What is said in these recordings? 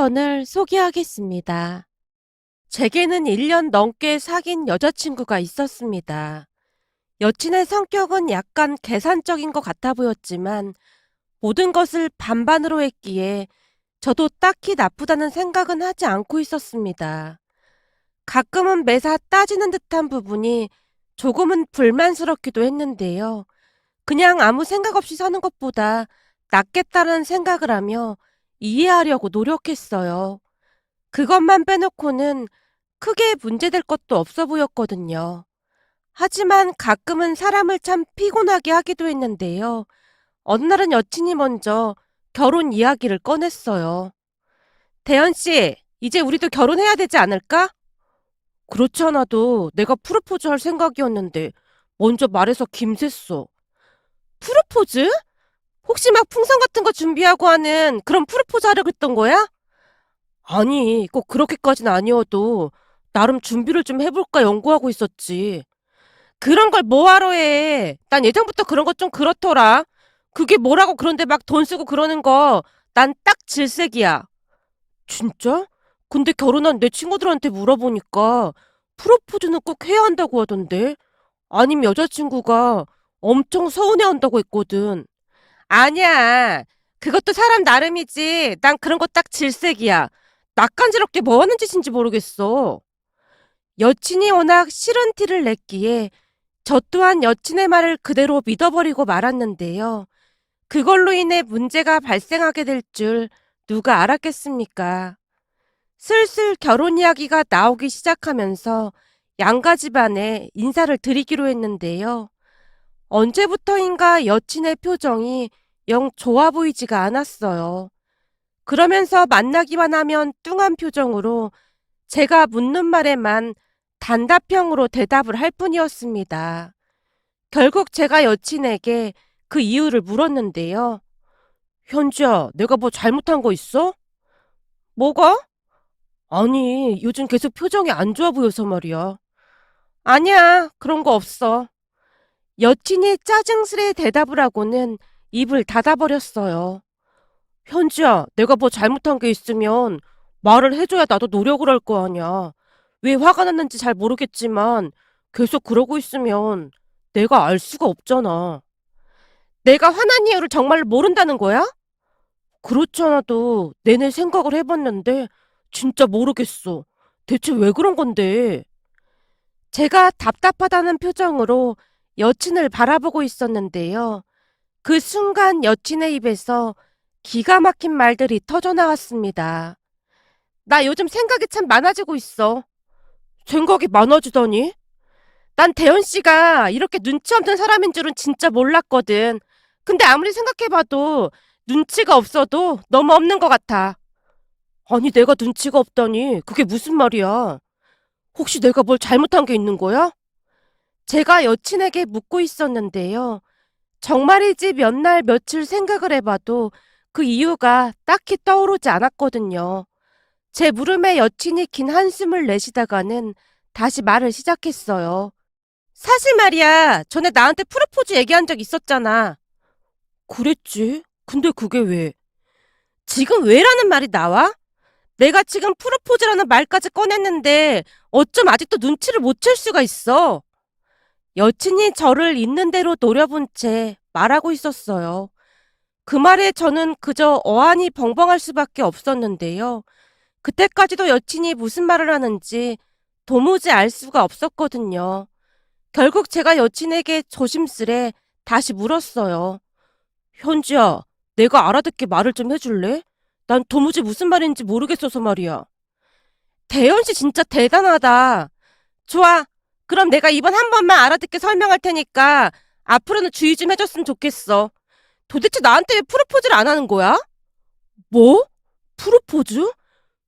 사연을 소개하겠습니다. 제게는 1년 넘게 사귄 여자친구가 있었습니다. 여친의 성격은 약간 계산적인 것 같아 보였지만 모든 것을 반반으로 했기에 저도 딱히 나쁘다는 생각은 하지 않고 있었습니다. 가끔은 매사 따지는 듯한 부분이 조금은 불만스럽기도 했는데요. 그냥 아무 생각 없이 사는 것보다 낫겠다는 생각을 하며 이해하려고 노력했어요. 그것만 빼놓고는 크게 문제될 것도 없어 보였거든요. 하지만 가끔은 사람을 참 피곤하게 하기도 했는데요. 어느 날은 여친이 먼저 결혼 이야기를 꺼냈어요. 대현 씨, 이제 우리도 결혼해야 되지 않을까? 그렇지 않아도 내가 프로포즈 할 생각이었는데 먼저 말해서 김샜어. 프로포즈? 혹시 막 풍선 같은 거 준비하고 하는 그런 프로포즈 하려고 했던 거야? 아니, 꼭 그렇게까지는 아니어도 나름 준비를 좀 해볼까 연구하고 있었지. 그런 걸 뭐하러 해? 난 예전부터 그런 거 좀 그렇더라. 그게 뭐라고 그런데 막 돈 쓰고 그러는 거 난 딱 질색이야. 진짜? 근데 결혼한 내 친구들한테 물어보니까 프로포즈는 꼭 해야 한다고 하던데. 아니면 여자친구가 엄청 서운해한다고 했거든. 아니야. 그것도 사람 나름이지. 난 그런 거 딱 질색이야. 낯간지럽게 뭐 하는 짓인지 모르겠어. 여친이 워낙 싫은 티를 냈기에 저 또한 여친의 말을 그대로 믿어버리고 말았는데요. 그걸로 인해 문제가 발생하게 될 줄 누가 알았겠습니까? 슬슬 결혼 이야기가 나오기 시작하면서 양가 집안에 인사를 드리기로 했는데요. 언제부터인가 여친의 표정이 영 좋아 보이지가 않았어요. 그러면서 만나기만 하면 뚱한 표정으로 제가 묻는 말에만 단답형으로 대답을 할 뿐이었습니다. 결국 제가 여친에게 그 이유를 물었는데요. 현주야, 내가 뭐 잘못한 거 있어? 뭐가? 아니, 요즘 계속 표정이 안 좋아 보여서 말이야. 아니야, 그런 거 없어. 여친이 짜증스레 대답을 하고는 입을 닫아버렸어요. 현지야, 내가 뭐 잘못한 게 있으면 말을 해줘야 나도 노력을 할 거 아니야. 왜 화가 났는지 잘 모르겠지만 계속 그러고 있으면 내가 알 수가 없잖아. 내가 화난 이유를 정말 모른다는 거야? 그렇지 않아도 내내 생각을 해봤는데 진짜 모르겠어. 대체 왜 그런 건데? 제가 답답하다는 표정으로 여친을 바라보고 있었는데요. 그 순간 여친의 입에서 기가 막힌 말들이 터져나왔습니다. 나 요즘 생각이 참 많아지고 있어. 생각이 많아지다니? 난 대현 씨가 이렇게 눈치 없는 사람인 줄은 진짜 몰랐거든. 근데 아무리 생각해봐도 눈치가 없어도 너무 없는 것 같아. 아니, 내가 눈치가 없다니. 그게 무슨 말이야? 혹시 내가 뭘 잘못한 게 있는 거야? 제가 여친에게 묻고 있었는데요. 정말이지 몇 날 며칠 생각을 해봐도 그 이유가 딱히 떠오르지 않았거든요. 제 물음에 여친이 긴 한숨을 내쉬다가는 다시 말을 시작했어요. 사실 말이야, 전에 나한테 프로포즈 얘기한 적 있었잖아. 그랬지? 근데 그게 왜? 지금 왜라는 말이 나와? 내가 지금 프로포즈라는 말까지 꺼냈는데 어쩜 아직도 눈치를 못 챌 수가 있어? 여친이 저를 있는 대로 노려본 채 말하고 있었어요. 그 말에 저는 그저 어안이 벙벙할 수밖에 없었는데요. 그때까지도 여친이 무슨 말을 하는지 도무지 알 수가 없었거든요. 결국 제가 여친에게 조심스레 다시 물었어요. 현지야, 내가 알아듣게 말을 좀 해줄래? 난 도무지 무슨 말인지 모르겠어서 말이야. 대현 씨 진짜 대단하다. 좋아. 그럼 내가 이번 한 번만 알아듣게 설명할 테니까 앞으로는 주의 좀 해줬으면 좋겠어. 도대체 나한테 왜 프로포즈를 안 하는 거야? 뭐? 프로포즈?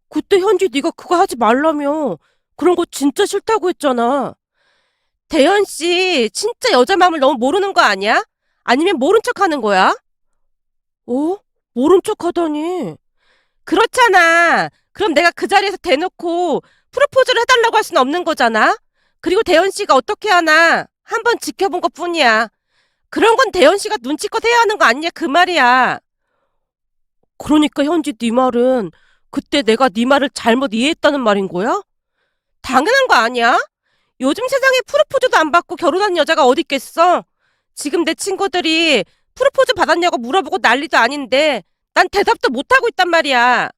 그때 현지 네가 그거 하지 말라며. 그런 거 진짜 싫다고 했잖아. 대현 씨, 진짜 여자 마음을 너무 모르는 거 아니야? 아니면 모른 척 하는 거야? 어? 모른 척 하다니. 그렇잖아. 그럼 내가 그 자리에서 대놓고 프로포즈를 해달라고 할 수는 없는 거잖아. 그리고 대현 씨가 어떻게 하나 한번 지켜본 것 뿐이야. 그런 건 대현 씨가 눈치껏 해야 하는 거 아니냐 그 말이야. 그러니까 현지 네 말은 그때 내가 네 말을 잘못 이해했다는 말인 거야? 당연한 거 아니야? 요즘 세상에 프로포즈도 안 받고 결혼한 여자가 어디 있겠어? 지금 내 친구들이 프로포즈 받았냐고 물어보고 난리도 아닌데 난 대답도 못하고 있단 말이야.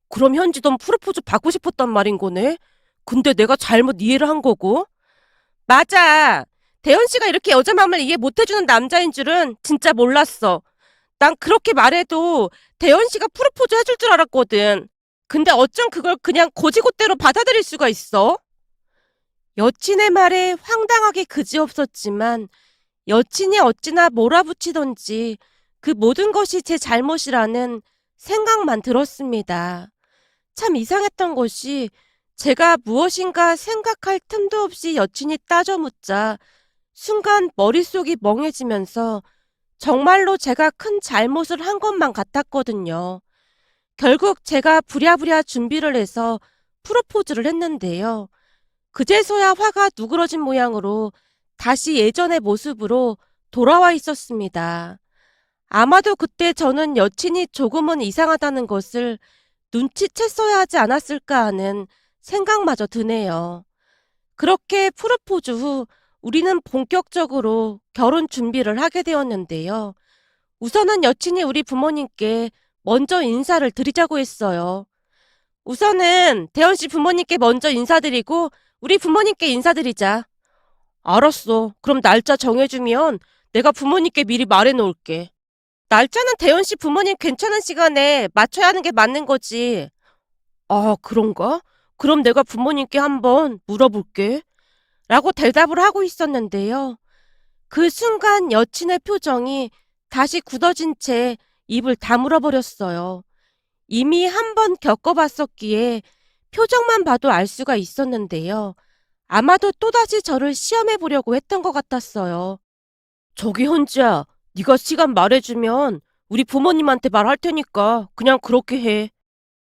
그럼 현지 넌 프로포즈 받고 싶었단 말인 거네? 근데 내가 잘못 이해를 한 거고? 맞아. 대현 씨가 이렇게 여자 마음을 이해 못 해주는 남자인 줄은 진짜 몰랐어. 난 그렇게 말해도 대현 씨가 프로포즈 해줄 줄 알았거든. 근데 어쩜 그걸 그냥 고지고대로 받아들일 수가 있어? 여친의 말에 황당하게 그지없었지만 여친이 어찌나 몰아붙이던지 그 모든 것이 제 잘못이라는 생각만 들었습니다. 참 이상했던 것이 제가 무엇인가 생각할 틈도 없이 여친이 따져 묻자 순간 머릿속이 멍해지면서 정말로 제가 큰 잘못을 한 것만 같았거든요. 결국 제가 부랴부랴 준비를 해서 프로포즈를 했는데요. 그제서야 화가 누그러진 모양으로 다시 예전의 모습으로 돌아와 있었습니다. 아마도 그때 저는 여친이 조금은 이상하다는 것을 눈치챘어야 하지 않았을까 하는 생각마저 드네요. 그렇게 프로포즈 후 우리는 본격적으로 결혼 준비를 하게 되었는데요. 우선은 여친이 우리 부모님께 먼저 인사를 드리자고 했어요. 우선은 대현 씨 부모님께 먼저 인사드리고 우리 부모님께 인사드리자. 알았어. 그럼 날짜 정해주면 내가 부모님께 미리 말해놓을게. 날짜는 대현 씨 부모님 괜찮은 시간에 맞춰야 하는 게 맞는 거지. 아, 그런가? 그럼 내가 부모님께 한번 물어볼게. 라고 대답을 하고 있었는데요. 그 순간 여친의 표정이 다시 굳어진 채 입을 다물어 버렸어요. 이미 한 번 겪어봤었기에 표정만 봐도 알 수가 있었는데요. 아마도 또다시 저를 시험해 보려고 했던 것 같았어요. 저기 현지야, 네가 시간 말해주면 우리 부모님한테 말할 테니까 그냥 그렇게 해.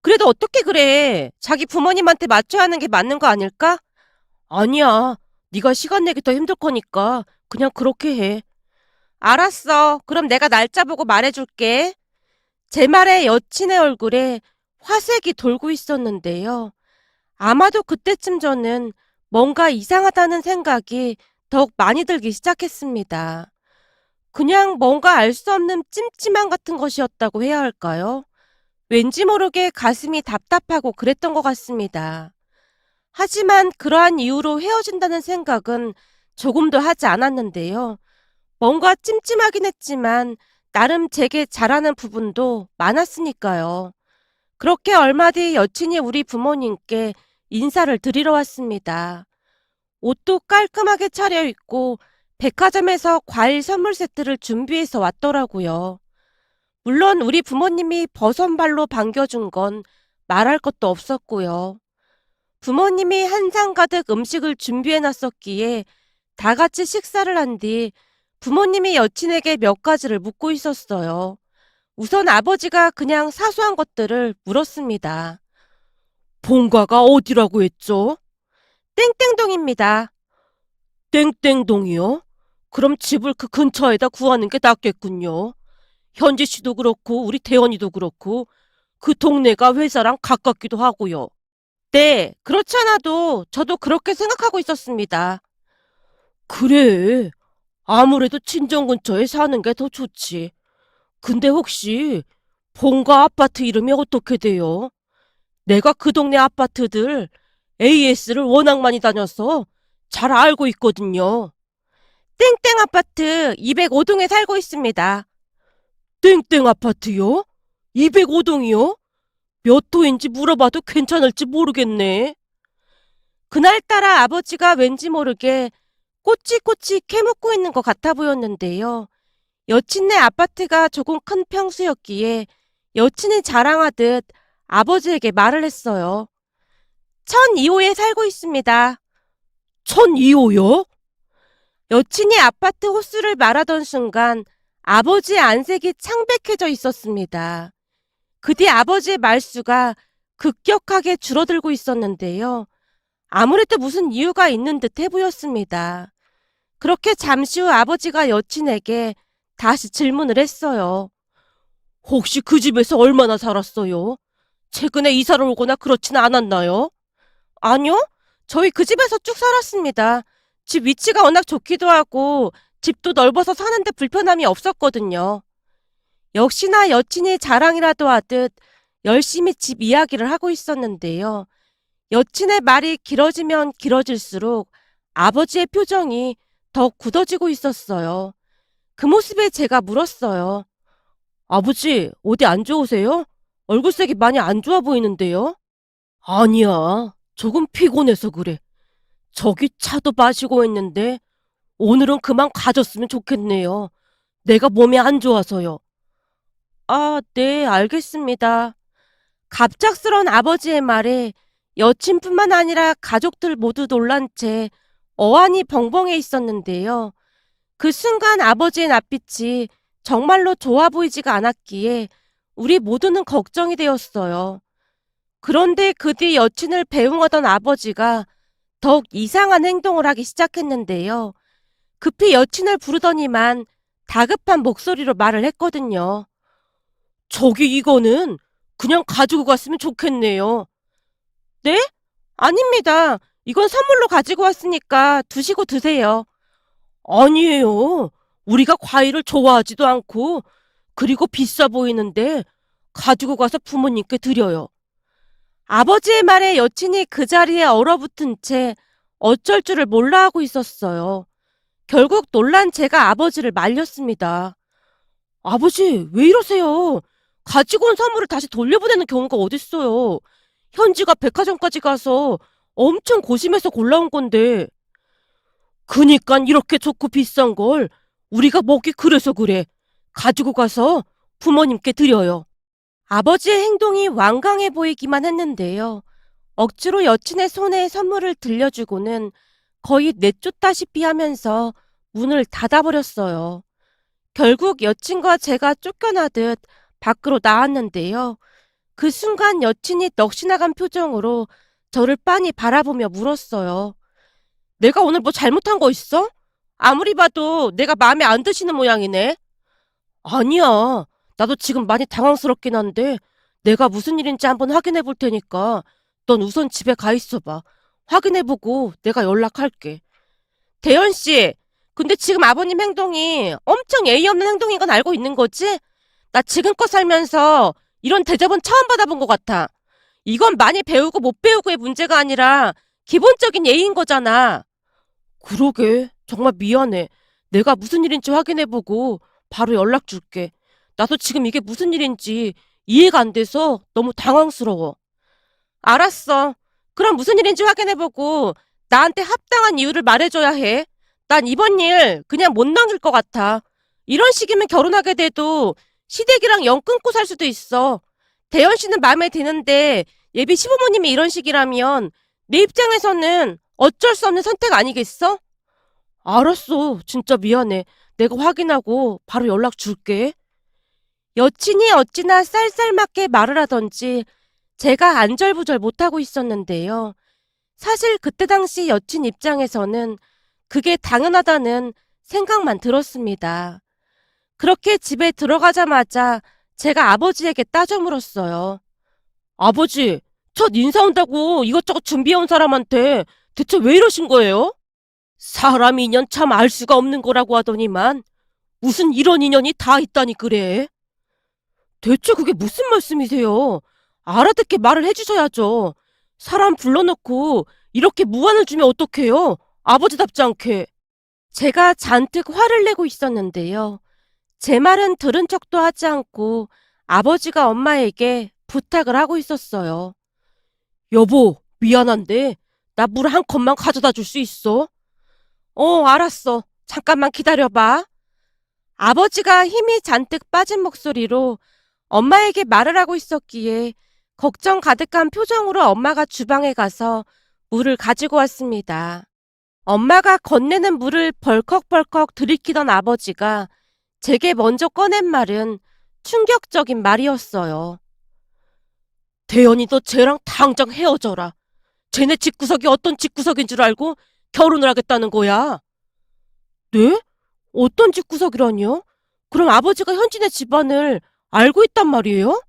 그래도 어떻게 그래? 자기 부모님한테 맞춰야 하는 게 맞는 거 아닐까? 아니야. 네가 시간 내기 더 힘들 거니까 그냥 그렇게 해. 알았어. 그럼 내가 날짜 보고 말해줄게. 제 말에 여친의 얼굴에 화색이 돌고 있었는데요. 아마도 그때쯤 저는 뭔가 이상하다는 생각이 더욱 많이 들기 시작했습니다. 그냥 뭔가 알 수 없는 찜찜함 같은 것이었다고 해야 할까요? 왠지 모르게 가슴이 답답하고 그랬던 것 같습니다. 하지만 그러한 이유로 헤어진다는 생각은 조금도 하지 않았는데요. 뭔가 찜찜하긴 했지만 나름 제게 잘하는 부분도 많았으니까요. 그렇게 얼마 뒤 여친이 우리 부모님께 인사를 드리러 왔습니다. 옷도 깔끔하게 차려입고 백화점에서 과일 선물 세트를 준비해서 왔더라고요. 물론 우리 부모님이 버선발로 반겨준 건 말할 것도 없었고요. 부모님이 한상 가득 음식을 준비해 놨었기에 다 같이 식사를 한 뒤 부모님이 여친에게 몇 가지를 묻고 있었어요. 우선 아버지가 그냥 사소한 것들을 물었습니다. 본가가 어디라고 했죠? 땡땡동입니다. 땡땡동이요? 그럼 집을 그 근처에다 구하는 게 낫겠군요. 현지 씨도 그렇고 우리 태연이도 그렇고 그 동네가 회사랑 가깝기도 하고요. 네, 그렇지 않아도 저도 그렇게 생각하고 있었습니다. 그래. 아무래도 친정 근처에 사는 게 더 좋지. 근데 혹시 본가 아파트 이름이 어떻게 돼요? 내가 그 동네 아파트들 AS를 워낙 많이 다녀서 잘 알고 있거든요. 땡땡 아파트 205동에 살고 있습니다. 땡땡 아파트요? 205동이요? 몇 호인지 물어봐도 괜찮을지 모르겠네. 그날따라 아버지가 왠지 모르게 꼬치꼬치 캐묻고 있는 것 같아 보였는데요. 여친네 아파트가 조금 큰 평수였기에 여친이 자랑하듯 아버지에게 말을 했어요. 1002호에 살고 있습니다. 1002호요? 여친이 아파트 호수를 말하던 순간 아버지의 안색이 창백해져 있었습니다. 그 뒤 아버지의 말수가 급격하게 줄어들고 있었는데요. 아무래도 무슨 이유가 있는 듯해 보였습니다. 그렇게 잠시 후 아버지가 여친에게 다시 질문을 했어요. 혹시 그 집에서 얼마나 살았어요? 최근에 이사를 오거나 그렇지는 않았나요? 아니요. 저희 그 집에서 쭉 살았습니다. 집 위치가 워낙 좋기도 하고 집도 넓어서 사는데 불편함이 없었거든요. 역시나 여친이 자랑이라도 하듯 열심히 집 이야기를 하고 있었는데요. 여친의 말이 길어지면 길어질수록 아버지의 표정이 더 굳어지고 있었어요. 그 모습에 제가 물었어요. 아버지, 어디 안 좋으세요? 얼굴색이 많이 안 좋아 보이는데요? 아니야. 조금 피곤해서 그래. 저기 차도 마시고 있는데 오늘은 그만 가졌으면 좋겠네요. 내가 몸이 안 좋아서요. 아, 네, 알겠습니다. 갑작스런 아버지의 말에 여친뿐만 아니라 가족들 모두 놀란 채 어안이 벙벙해 있었는데요. 그 순간 아버지의 낯빛이 정말로 좋아 보이지가 않았기에 우리 모두는 걱정이 되었어요. 그런데 그 뒤 여친을 배웅하던 아버지가 더욱 이상한 행동을 하기 시작했는데요. 급히 여친을 부르더니만 다급한 목소리로 말을 했거든요. 저기 이거는 그냥 가지고 갔으면 좋겠네요. 네? 아닙니다. 이건 선물로 가지고 왔으니까 두시고 드세요. 아니에요. 우리가 과일을 좋아하지도 않고 그리고 비싸 보이는데 가지고 가서 부모님께 드려요. 아버지의 말에 여친이 그 자리에 얼어붙은 채 어쩔 줄을 몰라 하고 있었어요. 결국 놀란 제가 아버지를 말렸습니다. 아버지, 왜 이러세요? 가지고 온 선물을 다시 돌려보내는 경우가 어딨어요. 현지가 백화점까지 가서 엄청 고심해서 골라온 건데. 그니깐 이렇게 좋고 비싼 걸 우리가 먹기 그래서 그래. 가지고 가서 부모님께 드려요. 아버지의 행동이 완강해 보이기만 했는데요. 억지로 여친의 손에 선물을 들려주고는 거의 내쫓다시피 하면서 문을 닫아버렸어요. 결국 여친과 제가 쫓겨나듯 밖으로 나왔는데요. 그 순간 여친이 넋이나간 표정으로 저를 빤히 바라보며 물었어요. 내가 오늘 뭐 잘못한 거 있어? 아무리 봐도 내가 마음에 안 드시는 모양이네. 아니야. 나도 지금 많이 당황스럽긴 한데 내가 무슨 일인지 한번 확인해 볼 테니까 넌 우선 집에 가 있어봐. 확인해보고 내가 연락할게. 대현 씨, 근데 지금 아버님 행동이 엄청 예의 없는 행동인 건 알고 있는 거지? 나 지금껏 살면서 이런 대접은 처음 받아본 것 같아. 이건 많이 배우고 못 배우고의 문제가 아니라 기본적인 예의인 거잖아. 그러게. 정말 미안해. 내가 무슨 일인지 확인해보고 바로 연락 줄게. 나도 지금 이게 무슨 일인지 이해가 안 돼서 너무 당황스러워. 알았어. 그럼 무슨 일인지 확인해보고 나한테 합당한 이유를 말해줘야 해. 난 이번 일 그냥 못 넘길 것 같아. 이런 식이면 결혼하게 돼도 시댁이랑 영 끊고 살 수도 있어. 대현 씨는 마음에 드는데 예비 시부모님이 이런 식이라면 내 입장에서는 어쩔 수 없는 선택 아니겠어? 알았어. 진짜 미안해. 내가 확인하고 바로 연락 줄게. 여친이 어찌나 쌀쌀맞게 말을 하던지 제가 안절부절 못하고 있었는데요. 사실 그때 당시 여친 입장에서는 그게 당연하다는 생각만 들었습니다. 그렇게 집에 들어가자마자 제가 아버지에게 따져 물었어요. 아버지, 첫 인사 온다고 이것저것 준비해온 사람한테 대체 왜 이러신 거예요? 사람 인연 참 알 수가 없는 거라고 하더니만 무슨 이런 인연이 다 있다니 그래. 대체 그게 무슨 말씀이세요? 알아듣게 말을 해주셔야죠. 사람 불러놓고 이렇게 무안을 주면 어떡해요? 아버지답지 않게. 제가 잔뜩 화를 내고 있었는데요. 제 말은 들은 척도 하지 않고 아버지가 엄마에게 부탁을 하고 있었어요. 여보, 미안한데 나 물 한 컵만 가져다 줄 수 있어? 알았어. 잠깐만 기다려봐. 아버지가 힘이 잔뜩 빠진 목소리로 엄마에게 말을 하고 있었기에 걱정 가득한 표정으로 엄마가 주방에 가서 물을 가지고 왔습니다. 엄마가 건네는 물을 벌컥벌컥 들이키던 아버지가 제게 먼저 꺼낸 말은 충격적인 말이었어요. 대현이 너 쟤랑 당장 헤어져라. 쟤네 집구석이 어떤 집구석인 줄 알고 결혼을 하겠다는 거야. 네? 어떤 집구석이라니요? 그럼 아버지가 현진의 집안을 알고 있단 말이에요?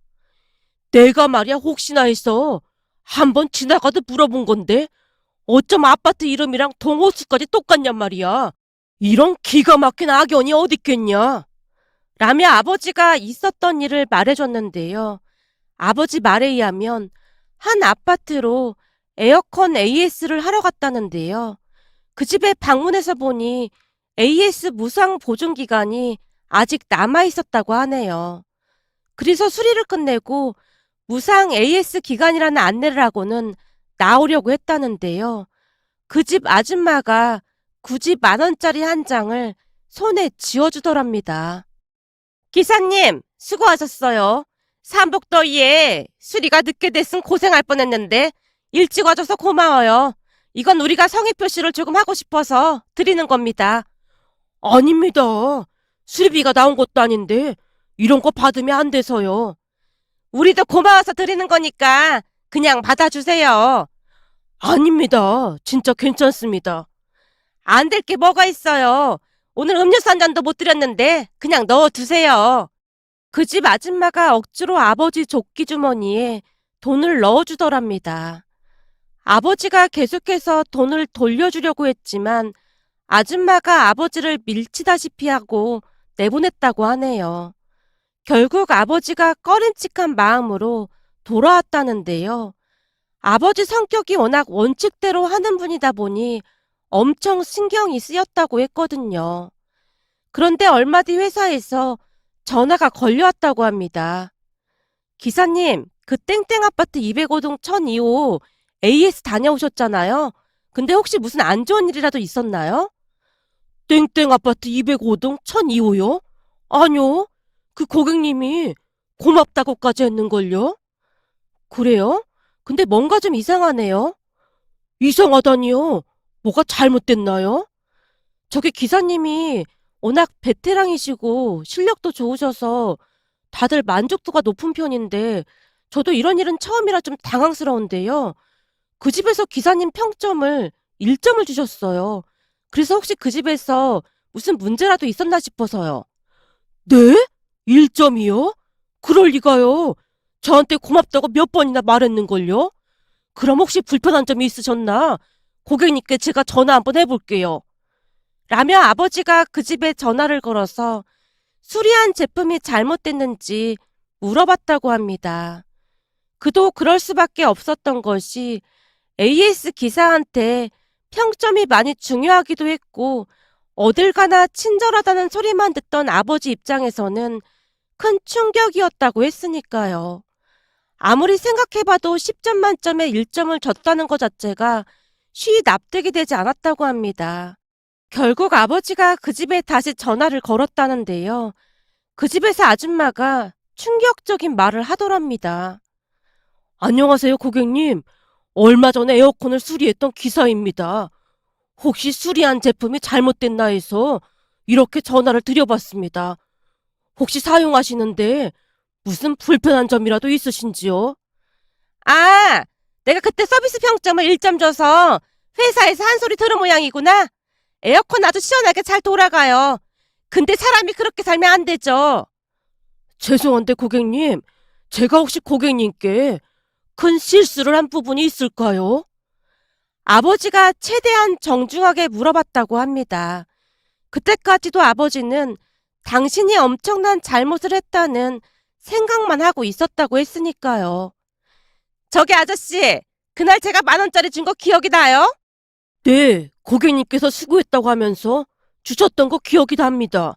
내가 말이야 혹시나 해서 한번 지나가듯 물어본 건데 어쩜 아파트 이름이랑 동호수까지 똑같냔 말이야. 이런 기가 막힌 악연이 어딨겠냐. 라며 아버지가 있었던 일을 말해줬는데요. 아버지 말에 의하면 한 아파트로 에어컨 AS를 하러 갔다는데요. 그 집에 방문해서 보니 AS 무상 보증 기간이 아직 남아 있었다고 하네요. 그래서 수리를 끝내고 무상 AS 기간이라는 안내를 하고는 나오려고 했다는데요. 그 집 아줌마가 굳이 10,000원짜리 한 장을 손에 쥐어주더랍니다. 기사님, 수고하셨어요. 삼복더위에 수리가 늦게 됐음 고생할 뻔했는데 일찍 와줘서 고마워요. 이건 우리가 성의 표시를 조금 하고 싶어서 드리는 겁니다. 아닙니다. 수리비가 나온 것도 아닌데 이런 거 받으면 안 돼서요. 우리도 고마워서 드리는 거니까 그냥 받아주세요. 아닙니다. 진짜 괜찮습니다. 안 될 게 뭐가 있어요. 오늘 음료수 한 잔도 못 드렸는데 그냥 넣어두세요. 그 집 아줌마가 억지로 아버지 조끼 주머니에 돈을 넣어주더랍니다. 아버지가 계속해서 돈을 돌려주려고 했지만 아줌마가 아버지를 밀치다시피 하고 내보냈다고 하네요. 결국 아버지가 꺼림칙한 마음으로 돌아왔다는데요. 아버지 성격이 워낙 원칙대로 하는 분이다 보니 엄청 신경이 쓰였다고 했거든요. 그런데 얼마 뒤 회사에서 전화가 걸려왔다고 합니다. 기사님, 그 땡땡 아파트 205동 1002호 AS 다녀오셨잖아요. 근데 혹시 무슨 안 좋은 일이라도 있었나요? 땡땡 아파트 205동 1002호요? 아니요. 그 고객님이 고맙다고까지 했는걸요? 그래요? 근데 뭔가 좀 이상하네요. 이상하다니요? 뭐가 잘못됐나요? 저기 기사님이 워낙 베테랑이시고 실력도 좋으셔서 다들 만족도가 높은 편인데 저도 이런 일은 처음이라 좀 당황스러운데요. 그 집에서 기사님 평점을 1점을 주셨어요. 그래서 혹시 그 집에서 무슨 문제라도 있었나 싶어서요. 네? 1점이요? 그럴 리가요. 저한테 고맙다고 몇 번이나 말했는걸요? 그럼 혹시 불편한 점이 있으셨나? 고객님께 제가 전화 한번 해볼게요. 라며 아버지가 그 집에 전화를 걸어서 수리한 제품이 잘못됐는지 물어봤다고 합니다. 그도 그럴 수밖에 없었던 것이 AS 기사한테 평점이 많이 중요하기도 했고 어딜 가나 친절하다는 소리만 듣던 아버지 입장에서는 큰 충격이었다고 했으니까요. 아무리 생각해봐도 10점 만점에 1점을 줬다는 것 자체가 쉬이 납득이 되지 않았다고 합니다. 결국 아버지가 그 집에 다시 전화를 걸었다는데요. 그 집에서 아줌마가 충격적인 말을 하더랍니다. 안녕하세요, 고객님. 얼마 전에 에어컨을 수리했던 기사입니다. 혹시 수리한 제품이 잘못됐나 해서 이렇게 전화를 드려봤습니다. 혹시 사용하시는데 무슨 불편한 점이라도 있으신지요? 아, 내가 그때 서비스 평점을 1점 줘서 회사에서 한 소리 들은 모양이구나. 에어컨 아주 시원하게 잘 돌아가요. 근데 사람이 그렇게 살면 안 되죠. 죄송한데 고객님, 제가 혹시 고객님께 큰 실수를 한 부분이 있을까요? 아버지가 최대한 정중하게 물어봤다고 합니다. 그때까지도 아버지는 당신이 엄청난 잘못을 했다는 생각만 하고 있었다고 했으니까요. 저기 아저씨, 그날 제가 10,000원짜리 준 거 기억이 나요? 네, 고객님께서 수고했다고 하면서 주셨던 거 기억이 납니다.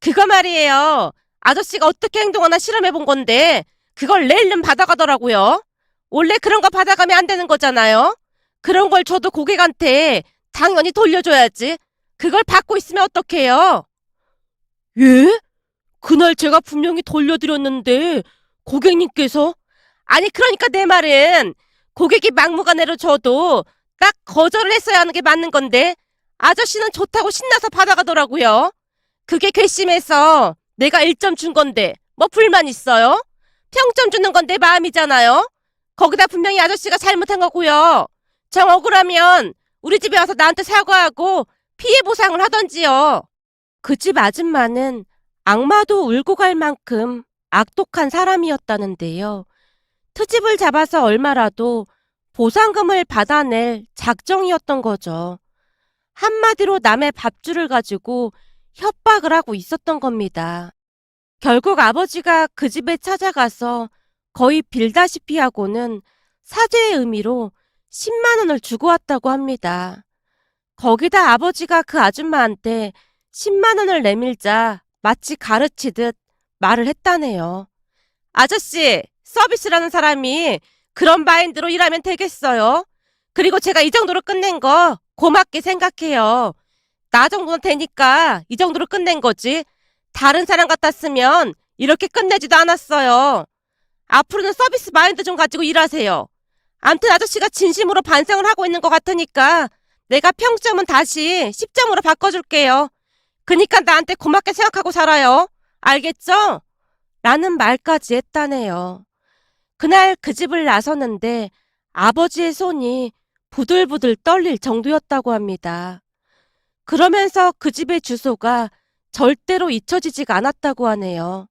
그거 말이에요. 아저씨가 어떻게 행동하나 실험해 본 건데 그걸 낼름 받아가더라고요. 원래 그런 거 받아가면 안 되는 거잖아요. 그런 걸 줘도 고객한테 당연히 돌려줘야지. 그걸 받고 있으면 어떡해요? 예? 그날 제가 분명히 돌려드렸는데 고객님께서 아니 그러니까 내 말은 고객이 막무가내로 줘도 딱 거절을 했어야 하는 게 맞는 건데 아저씨는 좋다고 신나서 받아가더라고요. 그게 괘씸해서 내가 1점 준 건데 뭐 불만 있어요? 평점 주는 건 내 마음이잖아요. 거기다 분명히 아저씨가 잘못한 거고요. 정 억울하면 우리 집에 와서 나한테 사과하고 피해 보상을 하던지요. 그 집 아줌마는 악마도 울고 갈 만큼 악독한 사람이었다는데요. 트집을 잡아서 얼마라도 보상금을 받아낼 작정이었던 거죠. 한마디로 남의 밥줄을 가지고 협박을 하고 있었던 겁니다. 결국 아버지가 그 집에 찾아가서 거의 빌다시피 하고는 사죄의 의미로 10만 원을 주고 왔다고 합니다. 거기다 아버지가 그 아줌마한테 10만 원을 내밀자 마치 가르치듯 말을 했다네요. 아저씨, 서비스라는 사람이 그런 마인드로 일하면 되겠어요? 그리고 제가 이 정도로 끝낸 거 고맙게 생각해요. 나 정도는 되니까 이 정도로 끝낸 거지. 다른 사람 같았으면 이렇게 끝내지도 않았어요. 앞으로는 서비스 마인드 좀 가지고 일하세요. 암튼 아저씨가 진심으로 반성을 하고 있는 것 같으니까 내가 평점은 다시 10점으로 바꿔줄게요. 그니까 나한테 고맙게 생각하고 살아요. 알겠죠? 라는 말까지 했다네요. 그날 그 집을 나서는데 아버지의 손이 부들부들 떨릴 정도였다고 합니다. 그러면서 그 집의 주소가 절대로 잊혀지지가 않았다고 하네요.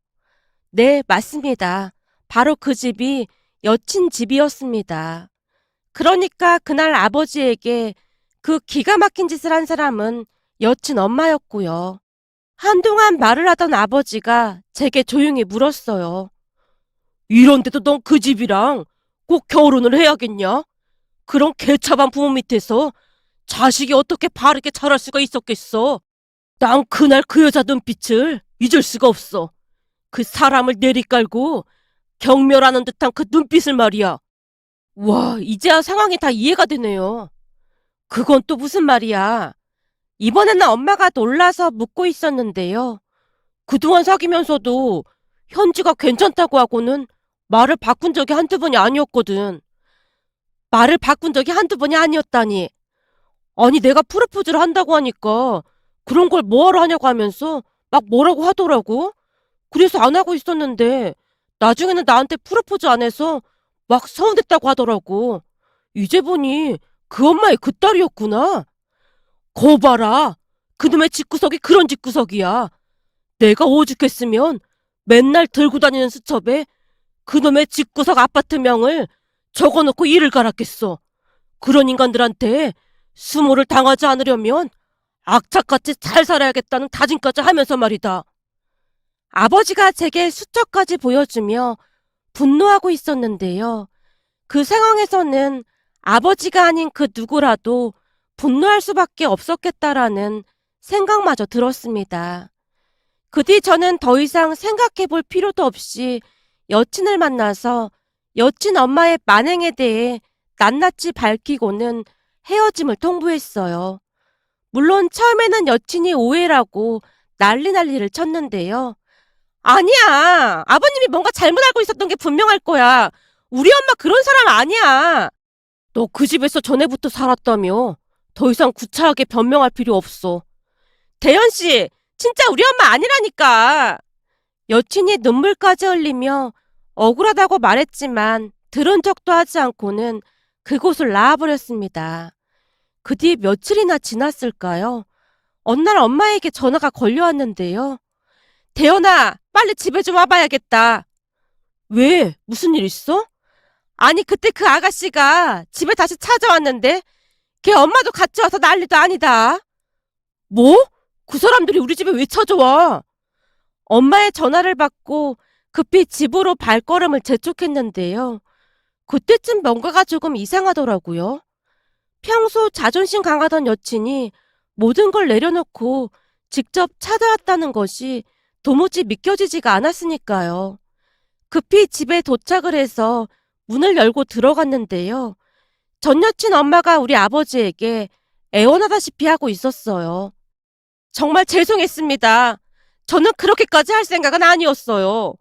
네, 맞습니다. 바로 그 집이 여친 집이었습니다. 그러니까 그날 아버지에게 그 기가 막힌 짓을 한 사람은 여친 엄마였고요. 한동안 말을 하던 아버지가 제게 조용히 물었어요. 이런데도 넌 그 집이랑 꼭 결혼을 해야겠냐? 그런 개차반 부모 밑에서 자식이 어떻게 바르게 자랄 수가 있었겠어? 난 그날 그 여자 눈빛을 잊을 수가 없어. 그 사람을 내리깔고 경멸하는 듯한 그 눈빛을 말이야. 와, 이제야 상황이 다 이해가 되네요. 그건 또 무슨 말이야. 이번에는 엄마가 놀라서 묻고 있었는데요. 그동안 사귀면서도 현지가 괜찮다고 하고는 말을 바꾼 적이 한두 번이 아니었거든. 말을 바꾼 적이 한두 번이 아니었다니. 아니, 내가 프로포즈를 한다고 하니까 그런 걸 뭐하러 하냐고 하면서 막 뭐라고 하더라고. 그래서 안 하고 있었는데 나중에는 나한테 프로포즈 안 해서 막 서운했다고 하더라고. 이제 보니 그 엄마의 그 딸이었구나. 거 봐라. 그놈의 집구석이 그런 집구석이야. 내가 오죽했으면 맨날 들고 다니는 수첩에 그놈의 집구석 아파트명을 적어놓고 이를 갈았겠어. 그런 인간들한테 수모를 당하지 않으려면 악착같이 잘 살아야겠다는 다짐까지 하면서 말이다. 아버지가 제게 수첩까지 보여주며 분노하고 있었는데요. 그 상황에서는 아버지가 아닌 그 누구라도 분노할 수밖에 없었겠다라는 생각마저 들었습니다. 그 뒤 저는 더 이상 생각해 볼 필요도 없이 여친을 만나서 여친 엄마의 만행에 대해 낱낱이 밝히고는 헤어짐을 통보했어요. 물론 처음에는 여친이 오해라고 난리를 쳤는데요. 아니야. 아버님이 뭔가 잘못 알고 있었던 게 분명할 거야. 우리 엄마 그런 사람 아니야. 너 그 집에서 전에부터 살았다며. 더 이상 구차하게 변명할 필요 없어. 대현 씨, 진짜 우리 엄마 아니라니까. 여친이 눈물까지 흘리며 억울하다고 말했지만 들은 척도 하지 않고는 그곳을 나와버렸습니다. 그 뒤 며칠이나 지났을까요? 어느 날 엄마에게 전화가 걸려왔는데요. 대현아, 빨리 집에 좀 와봐야겠다. 왜? 무슨 일 있어? 아니, 그때 그 아가씨가 집에 다시 찾아왔는데 걔 엄마도 같이 와서 난리도 아니다. 뭐? 그 사람들이 우리 집에 왜 찾아와? 엄마의 전화를 받고 급히 집으로 발걸음을 재촉했는데요. 그때쯤 뭔가가 조금 이상하더라고요. 평소 자존심 강하던 여친이 모든 걸 내려놓고 직접 찾아왔다는 것이 도무지 믿겨지지가 않았으니까요. 급히 집에 도착을 해서 문을 열고 들어갔는데요. 전 여친 엄마가 우리 아버지에게 애원하다시피 하고 있었어요. 정말 죄송했습니다. 저는 그렇게까지 할 생각은 아니었어요.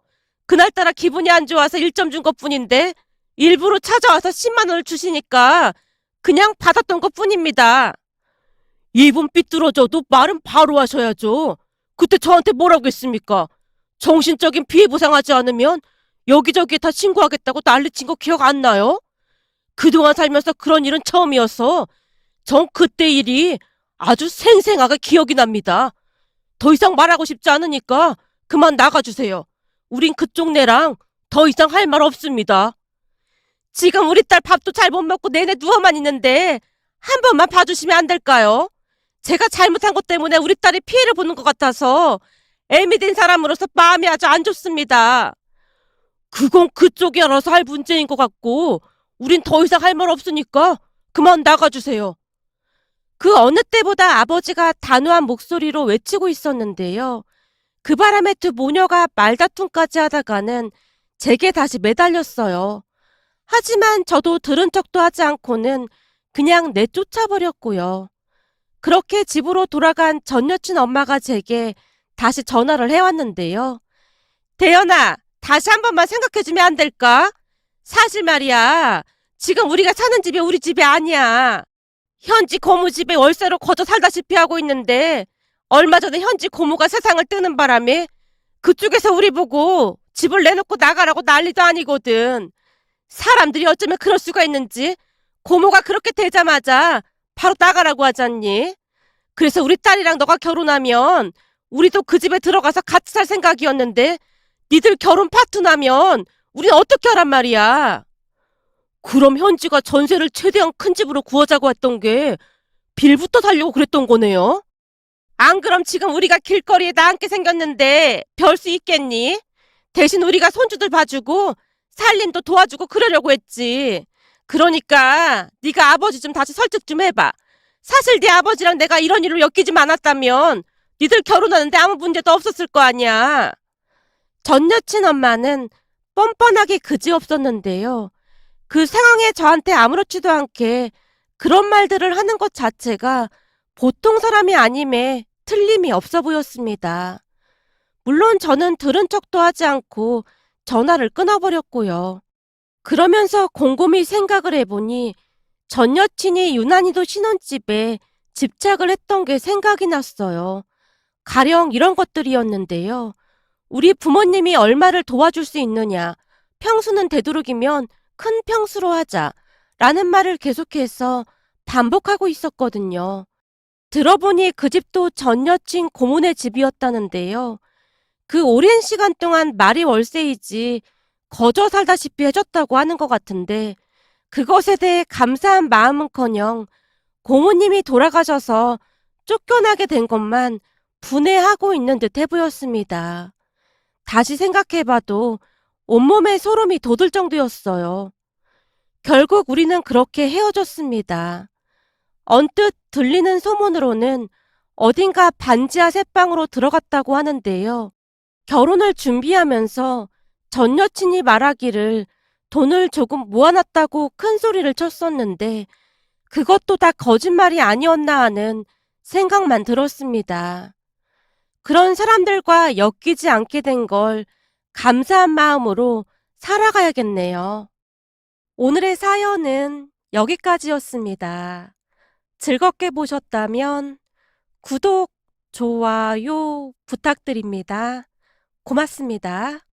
그날따라 기분이 안 좋아서 1점 준 것뿐인데 일부러 찾아와서 10만 원을 주시니까 그냥 받았던 것뿐입니다. 입은 삐뚤어져도 말은 바로 하셔야죠. 그때 저한테 뭐라고 했습니까? 정신적인 피해 보상하지 않으면 여기저기에 다 신고하겠다고 난리친 거 기억 안 나요? 그동안 살면서 그런 일은 처음이어서 전 그때 일이 아주 생생하게 기억이 납니다. 더 이상 말하고 싶지 않으니까 그만 나가주세요. 우린 그쪽 내랑 더 이상 할 말 없습니다. 지금 우리 딸 밥도 잘 못 먹고 내내 누워만 있는데 한 번만 봐주시면 안 될까요? 제가 잘못한 것 때문에 우리 딸이 피해를 보는 것 같아서 애미 된 사람으로서 마음이 아주 안 좋습니다. 그건 그쪽이 알아서 할 문제인 것 같고 우린 더 이상 할 말 없으니까 그만 나가주세요. 그 어느 때보다 아버지가 단호한 목소리로 외치고 있었는데요. 그 바람에 두 모녀가 말다툼까지 하다가는 제게 다시 매달렸어요. 하지만 저도 들은 척도 하지 않고는 그냥 내쫓아버렸고요. 그렇게 집으로 돌아간 전 여친 엄마가 제게 다시 전화를 해왔는데요. 대연아, 다시 한 번만 생각해주면 안 될까? 사실 말이야, 지금 우리가 사는 집이 우리 집이 아니야. 현지 고모 집에 월세로 거저 살다시피 하고 있는데 얼마 전에 현지 고모가 세상을 뜨는 바람에 그쪽에서 우리 보고 집을 내놓고 나가라고 난리도 아니거든. 사람들이 어쩌면 그럴 수가 있는지 고모가 그렇게 되자마자 바로 나가라고 하잖니. 그래서 우리 딸이랑 너가 결혼하면 우리도 그 집에 들어가서 같이 살 생각이었는데 니들 결혼 파투 나면 우린 어떻게 하란 말이야. 그럼 현지가 전세를 최대한 큰 집으로 구하자고 했던 게 빌부터 살려고 그랬던 거네요. 안 그럼 지금 우리가 길거리에 나앉게 생겼는데 별 수 있겠니? 대신 우리가 손주들 봐주고 살림도 도와주고 그러려고 했지. 그러니까 네가 아버지 좀 다시 설득 좀 해봐. 사실 네 아버지랑 내가 이런 일로 엮이지 않았다면 니들 결혼하는데 아무 문제도 없었을 거 아니야. 전 여친 엄마는 뻔뻔하게 그지없었는데요. 그 상황에 저한테 아무렇지도 않게 그런 말들을 하는 것 자체가 보통 사람이 아님에 틀림이 없어 보였습니다. 물론 저는 들은 척도 하지 않고 전화를 끊어버렸고요. 그러면서 곰곰이 생각을 해보니 전 여친이 유난히도 신혼집에 집착을 했던 게 생각이 났어요. 가령 이런 것들이었는데요. 우리 부모님이 얼마를 도와줄 수 있느냐, 평수는 되도록이면 큰 평수로 하자 라는 말을 계속해서 반복하고 있었거든요. 들어보니 그 집도 전 여친 고모네 집이었다는데요. 그 오랜 시간 동안 말이 월세이지 거저 살다시피 해줬다고 하는 것 같은데 그것에 대해 감사한 마음은커녕 고모님이 돌아가셔서 쫓겨나게 된 것만 분해하고 있는 듯해 보였습니다. 다시 생각해봐도 온몸에 소름이 돋을 정도였어요. 결국 우리는 그렇게 헤어졌습니다. 언뜻 들리는 소문으로는 어딘가 반지하 새방으로 들어갔다고 하는데요. 결혼을 준비하면서 전 여친이 말하기를 돈을 조금 모아놨다고 큰 소리를 쳤었는데 그것도 다 거짓말이 아니었나 하는 생각만 들었습니다. 그런 사람들과 엮이지 않게 된 걸 감사한 마음으로 살아가야겠네요. 오늘의 사연은 여기까지였습니다. 즐겁게 보셨다면 구독, 좋아요 부탁드립니다. 고맙습니다.